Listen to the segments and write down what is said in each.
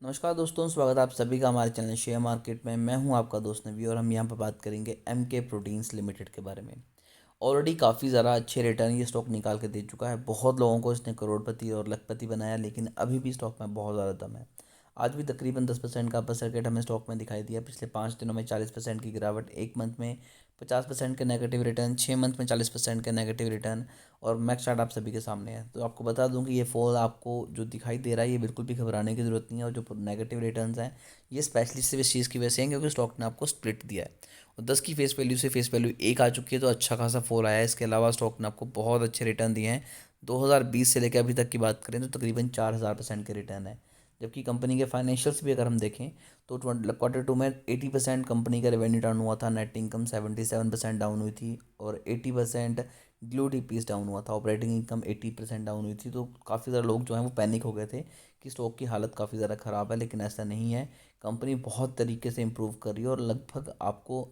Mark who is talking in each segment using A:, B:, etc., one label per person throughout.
A: नमस्कार दोस्तों, स्वागत है आप सभी का हमारे चैनल शेयर मार्केट में। मैं हूं आपका दोस्त नवी और हम यहां पर बात करेंगे एमके प्रोटीन्स लिमिटेड के बारे में। ऑलरेडी काफ़ी ज़्यादा अच्छे रिटर्न ये स्टॉक निकाल के दे चुका है। बहुत लोगों को इसने करोड़पति और लखपति बनाया, लेकिन अभी भी स्टॉक में बहुत ज़्यादा दम है। आज भी तकरीबन 10% का अपर सर्किट हमें स्टॉक में दिखाई दिया। पिछले 5 दिनों में 40% की गिरावट, एक मंथ में 50% के नेगेटिव रिटर्न, 6 मंथ में 40% के नेगेटिव रिटर्न और मैक्स चार्ट आप सभी के सामने है। तो आपको बता दूं कि ये फॉल आपको जो दिखाई दे रहा है ये बिल्कुल भी घबराने की ज़रूरत नहीं है। और जो नेगेटिव रिटर्न्स हैं ये स्पेशली सिर्फ इस चीज़ की वजह से हैं क्योंकि स्टॉक ने आपको स्प्लिट दिया है और 10 की फेस वैल्यू से फेस वैल्यू 1 आ चुकी है, तो अच्छा खासा फॉल आया है। इसके अलावा स्टॉक ने आपको बहुत अच्छे रिटर्न दिए हैं। 2020 से लेकर अभी तक की बात करें तो तकरीबन 4000% के रिटर्न है। जबकि कंपनी के फाइनेंशियल्स भी अगर हम देखें तो Q2 में 80% कंपनी का रेवेन्यू डाउन हुआ था, नेट इनकम 77% डाउन हुई थी और 80% ग्लूड ईपीएस डाउन हुआ था, ऑपरेटिंग इनकम 80% डाउन हुई थी। तो काफ़ी ज़्यादा लोग जो हैं वो पैनिक हो गए थे कि स्टॉक की हालत काफ़ी ज़्यादा ख़राब है, लेकिन ऐसा नहीं है। कंपनी बहुत तरीके से इम्प्रूव कर रही है और लगभग आपको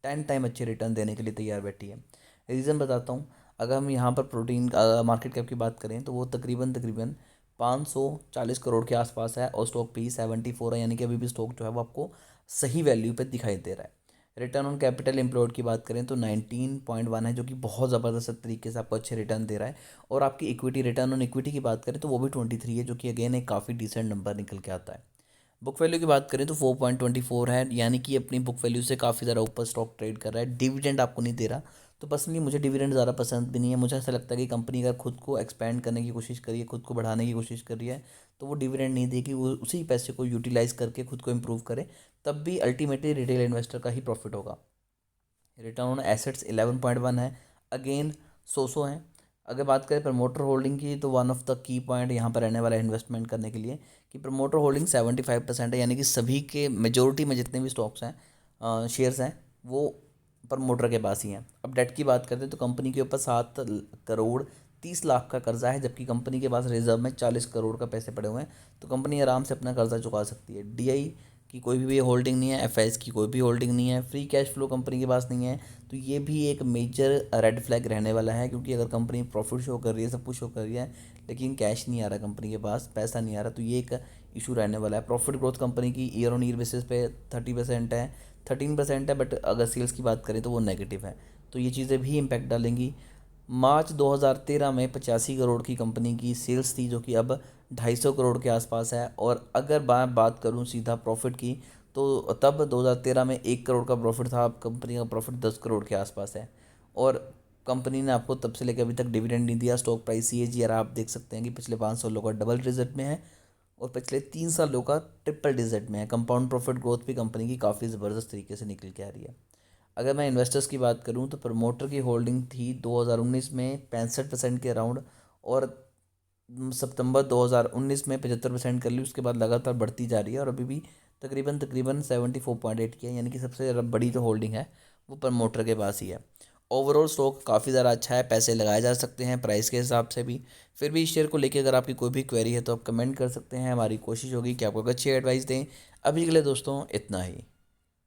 A: 10 टाइम अच्छे रिटर्न देने के लिए तैयार बैठी है। रीज़न बताता हूँ। अगर हम यहाँ पर प्रोटीन मार्केट कैप की बात करें तो वो तकरीबन तकरीबन 540 करोड़ के आसपास है और स्टॉक पी 74 है, यानी कि अभी भी स्टॉक जो है वो आपको सही वैल्यू पे दिखाई दे रहा है। रिटर्न ऑन कैपिटल एम्प्लॉयड की बात करें तो 19.1 है, जो कि बहुत ज़बरदस्त तरीके से आपको अच्छे रिटर्न दे रहा है। और आपकी इक्विटी, रिटर्न ऑन इक्विटी की बात करें तो वो भी 23 है, जो कि अगेन एक काफ़ी डिसेंट नंबर निकल के आता है। बुक वैल्यू की बात करें तो 4.24 है, यानी कि अपनी बुक वैल्यू से काफ़ी ज़्यादा ऊपर स्टॉक ट्रेड कर रहा है। डिविडेंड आपको नहीं दे रहा, तो पर्सनली मुझे डिविडेंड ज़्यादा पसंद भी नहीं है। मुझे ऐसा लगता है कि कंपनी अगर खुद को एक्सपेंड करने की कोशिश करी है, खुद को बढ़ाने की कोशिश कर रही है, तो वो डिविडेंड नहीं देगी, वो उसी पैसे को यूटिलाइज करके खुद को इम्प्रूव करे, तब भी अल्टीमेटली रिटेल इन्वेस्टर का ही प्रॉफिट होगा। रिटर्न ऑन एसेट्स 11.1 है, अगेन सो हैं। अगर बात करें प्रमोटर होल्डिंग की तो one of the key point यहाँ पर रहने वाला है इन्वेस्टमेंट करने के लिए कि प्रमोटर होल्डिंग 75% है, यानी कि सभी के मेजोरिटी में जितने भी स्टॉक्स हैं, शेयर्स हैं, वो प्रमोटर के पास ही हैं। अब डेट की बात करते हैं तो कंपनी के ऊपर 7 करोड़ 30 लाख का कर्जा है, जबकि कंपनी के पास रिजर्व में 40 करोड़ का पैसे पड़े हुए हैं। तो कंपनी आराम से अपना कर्जा चुका सकती है। डीआई की कोई भी होल्डिंग नहीं है, एफआईएस की कोई भी होल्डिंग नहीं है, फ्री कैश फ्लो कंपनी के पास नहीं है। तो ये भी एक मेजर रेड फ्लैग रहने वाला है, क्योंकि अगर कंपनी प्रॉफिट शो कर रही है, सब कुछ शो कर रही है, लेकिन कैश नहीं आ रहा, कंपनी के पास पैसा नहीं आ रहा, तो ये एक इशू रहने वाला है। प्रॉफिट ग्रोथ कंपनी की ईयर ऑन ईयर बेसिस पे 30% है, 13% है, बट अगर सेल्स की बात करें तो वो नेगेटिव है। तो ये चीज़ें भी इम्पैक्ट डालेंगी। मार्च 2013 में 85 करोड़ की कंपनी की सेल्स थी, जो कि अब 250 करोड़ के आसपास है। और अगर मैं बात करूं सीधा प्रॉफिट की, तो तब 2013 में 1 करोड़ का प्रॉफिट था, अब कंपनी का प्रॉफिट 10 करोड़ के आसपास है। और कंपनी ने आपको तब से लेकर अभी तक डिविडेंड नहीं दिया। स्टॉक प्राइस सीएजीआर आप देख सकते हैं कि पिछले 5 सालों का डबल डिजिट में है और पिछले 3 सालों का ट्रिपल डिजिट में है। कंपाउंड प्रॉफिट ग्रोथ भी कंपनी की काफ़ी ज़बरदस्त तरीके से निकल के आ रही है। अगर मैं इन्वेस्टर्स की बात करूं तो प्रमोटर की होल्डिंग थी 2019 में 65% के अराउंड, और सितंबर 2019 में 75% कर ली। उसके बाद लगातार बढ़ती जा रही है और अभी भी तकरीबन तकरीबन 74.8 की है, यानी कि सबसे ज़्यादा बड़ी जो होल्डिंग है वो प्रमोटर के पास ही है। ओवरऑल स्टॉक काफ़ी ज़्यादा अच्छा है, पैसे लगाए जा सकते हैं प्राइस के हिसाब से भी। फिर भी इस शेयर को लेकर अगर आपकी कोई भी क्वेरी है तो आप कमेंट कर सकते हैं। हमारी कोशिश होगी कि आपको अच्छी एडवाइस दें। अभी के लिए दोस्तों इतना ही।